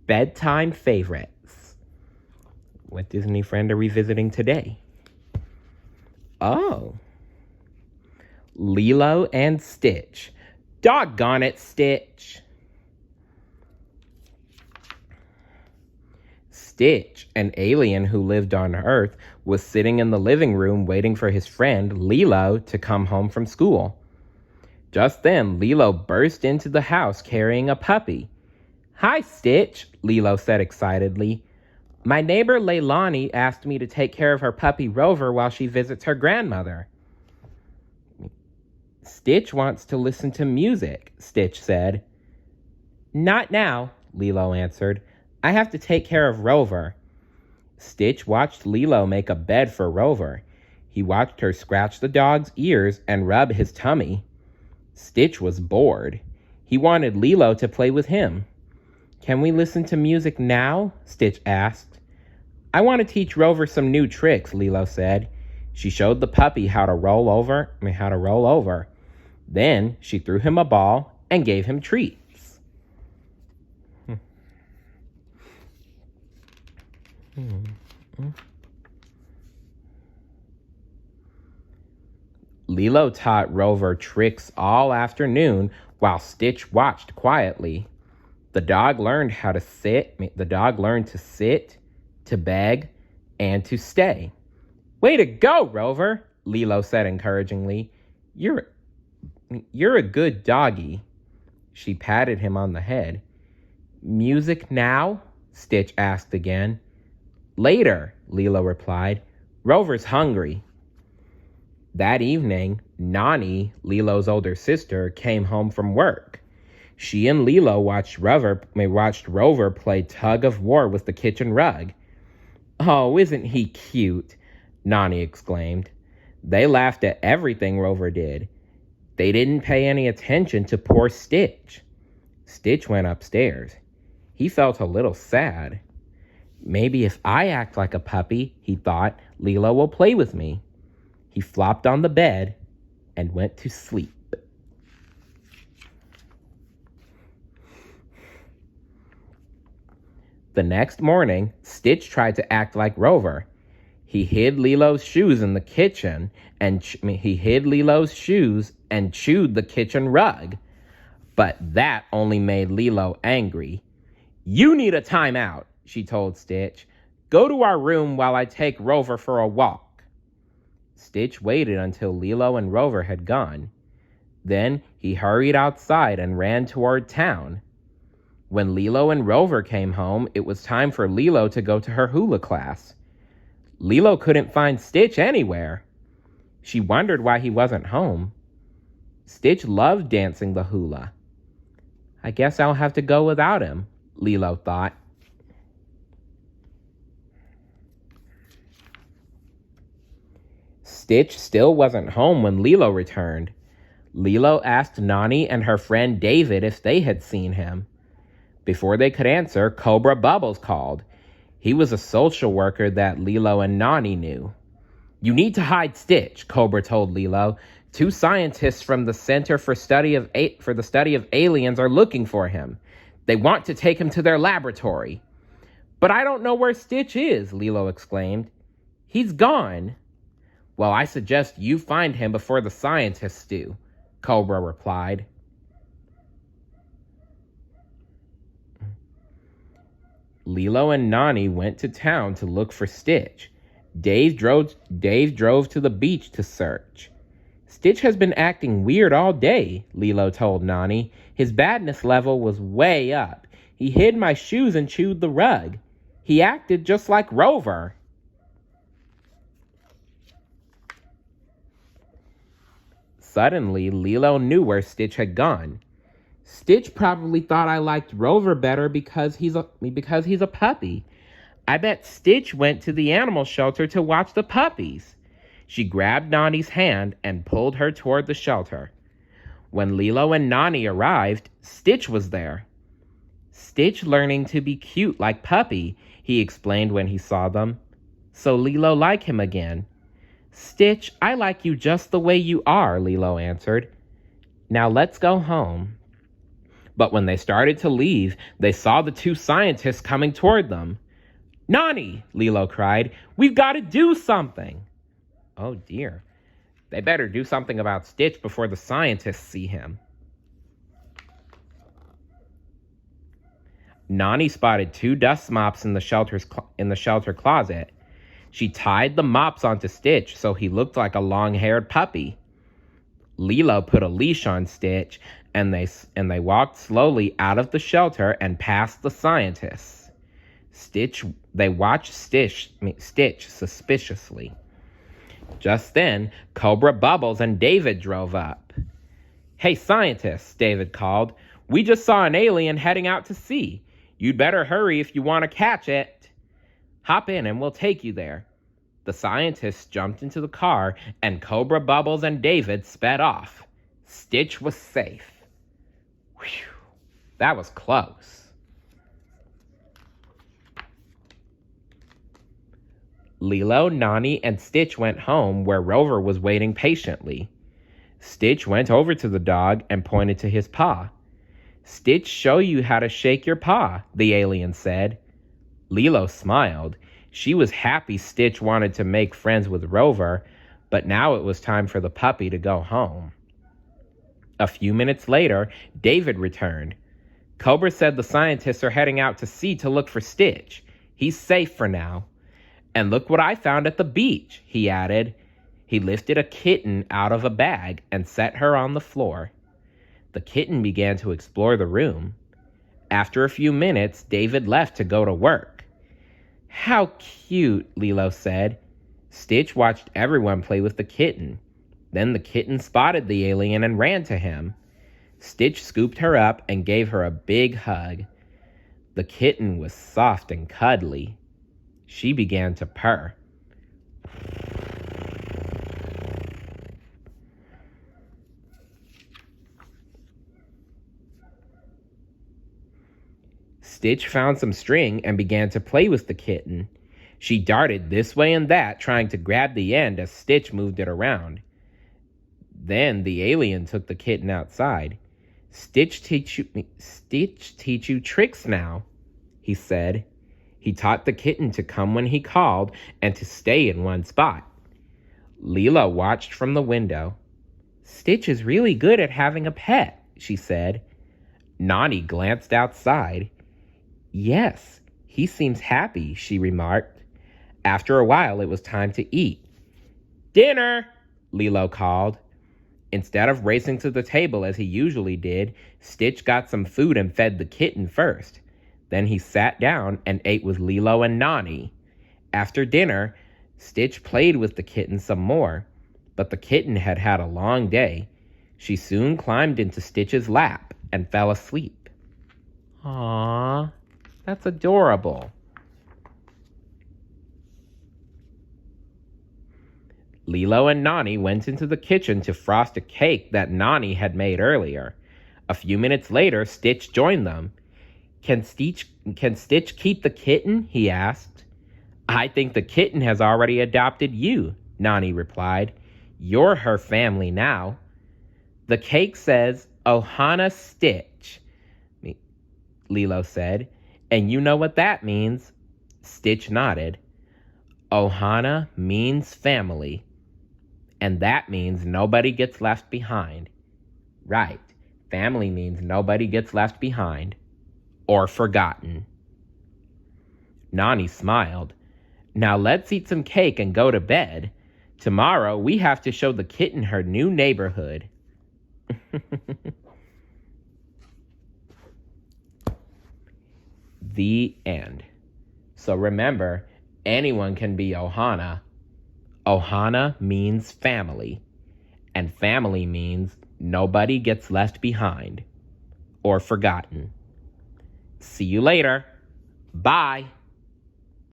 Bedtime favorites. What Disney friend are we visiting today? Oh, Lilo and Stitch. Doggone it, Stitch. Stitch, an alien who lived on Earth, was sitting in the living room waiting for his friend Lilo to come home from school. Just then, Lilo burst into the house carrying a puppy. "Hi, Stitch," Lilo said excitedly. "My neighbor Leilani asked me to take care of her puppy Rover while she visits her grandmother." "Stitch wants to listen to music," Stitch said. "Not now," Lilo answered. "I have to take care of Rover." Stitch watched Lilo make a bed for Rover. He watched her scratch the dog's ears and rub his tummy. Stitch was bored. He wanted Lilo to play with him. "Can we listen to music now?" Stitch asked. "I want to teach Rover some new tricks," Lilo said. She showed the puppy how to roll over. Then she threw him a ball and gave him treats. Lilo taught Rover tricks all afternoon while Stitch watched quietly. The dog learned to sit, to beg, and to stay. "Way to go, Rover," Lilo said encouragingly. You're a good doggy." She patted him on the head. "Music now?" Stitch asked again. "Later," Lilo replied. "Rover's hungry." That evening, Nani, Lilo's older sister, came home from work. She and Lilo watched Rover play tug of war with the kitchen rug. "Oh, isn't he cute?" Nani exclaimed. They laughed at everything Rover did. They didn't pay any attention to poor Stitch. Stitch went upstairs. He felt a little sad. Maybe if I act like a puppy, he thought, Lilo will play with me. He flopped on the bed and went to sleep. The next morning, Stitch tried to act like Rover. He hid Lilo's shoes in the kitchen and chewed the kitchen rug. But that only made Lilo angry. "You need a timeout," she told Stitch. "Go to our room while I take Rover for a walk." Stitch waited until Lilo and Rover had gone. Then he hurried outside and ran toward town. When Lilo and Rover came home, it was time for Lilo to go to her hula class. Lilo couldn't find Stitch anywhere. She wondered why he wasn't home. Stitch loved dancing the hula. "I guess I'll have to go without him," Lilo thought. Stitch still wasn't home when Lilo returned. Lilo asked Nani and her friend David if they had seen him. Before they could answer, Cobra Bubbles called. He was a social worker that Lilo and Nani knew. "You need to hide Stitch," Cobra told Lilo. "Two scientists from the Center for the Study of Aliens are looking for him. They want to take him to their laboratory." "But I don't know where Stitch is," Lilo exclaimed. "He's gone." "Well, I suggest you find him before the scientists do," Cobra replied. Lilo and Nani went to town to look for Stitch. Dave drove to the beach to search. "Stitch has been acting weird all day," Lilo told Nani. "His badness level was way up. He hid my shoes and chewed the rug. He acted just like Rover." Suddenly, Lilo knew where Stitch had gone. "Stitch probably thought I liked Rover better because he's a puppy. I bet Stitch went to the animal shelter to watch the puppies." She grabbed Nani's hand and pulled her toward the shelter. When Lilo and Nani arrived, Stitch was there. "Stitch learning to be cute like Puppy," he explained when he saw them. "So Lilo like him again." "Stitch, I like you just the way you are," Lilo answered. "Now let's go home." But when they started to leave, they saw the two scientists coming toward them. "Nani!" Lilo cried. "We've got to do something." Oh dear. They better do something about Stitch before the scientists see him. Nani spotted two dust mops in the shelter closet. She tied the mops onto Stitch so he looked like a long-haired puppy. Lilo put a leash on Stitch, and they walked slowly out of the shelter and past the scientists. They watched Stitch suspiciously. Just then, Cobra, Bubbles, and David drove up. "Hey, scientists," David called. "We just saw an alien heading out to sea. You'd better hurry if you want to catch it. Hop in and we'll take you there." The scientists jumped into the car, and Cobra, Bubbles, and David sped off. Stitch was safe. Whew, that was close. Lilo, Nani, and Stitch went home where Rover was waiting patiently. Stitch went over to the dog and pointed to his paw. "Stitch, show you how to shake your paw," the alien said. Lilo smiled. She was happy Stitch wanted to make friends with Rover, but now it was time for the puppy to go home. A few minutes later, David returned. "Cobra said the scientists are heading out to sea to look for Stitch. He's safe for now. And look what I found at the beach," he added. He lifted a kitten out of a bag and set her on the floor. The kitten began to explore the room. After a few minutes, David left to go to work. "How cute," Lilo said. Stitch watched everyone play with the kitten. Then the kitten spotted the alien and ran to him. Stitch scooped her up and gave her a big hug. The kitten was soft and cuddly. She began to purr. Stitch found some string and began to play with the kitten. She darted this way and that, trying to grab the end as Stitch moved it around. Then the alien took the kitten outside. Stitch teach you tricks now," he said. He taught the kitten to come when he called and to stay in one spot. Lilo watched from the window. "Stitch is really good at having a pet," she said. Nani glanced outside. "Yes, he seems happy," she remarked. After a while, it was time to eat. "Dinner!" Lilo called. Instead of racing to the table as he usually did, Stitch got some food and fed the kitten first. Then he sat down and ate with Lilo and Nani. After dinner, Stitch played with the kitten some more, but the kitten had had a long day. She soon climbed into Stitch's lap and fell asleep. "Aww, that's adorable." Lilo and Nani went into the kitchen to frost a cake that Nani had made earlier. A few minutes later, Stitch joined them. Can Stitch keep the kitten?" he asked. "I think the kitten has already adopted you," Nani replied. "You're her family now." "The cake says, Ohana Stitch," Lilo said. "And you know what that means?" Stitch nodded. "Ohana means family. And that means nobody gets left behind." Right, family means nobody gets left behind. Or forgotten. Nani smiled. "Now let's eat some cake and go to bed. Tomorrow we have to show the kitten her new neighborhood." The end. So remember, anyone can be Ohana. Ohana means family. And family means nobody gets left behind or forgotten. See you later. Bye.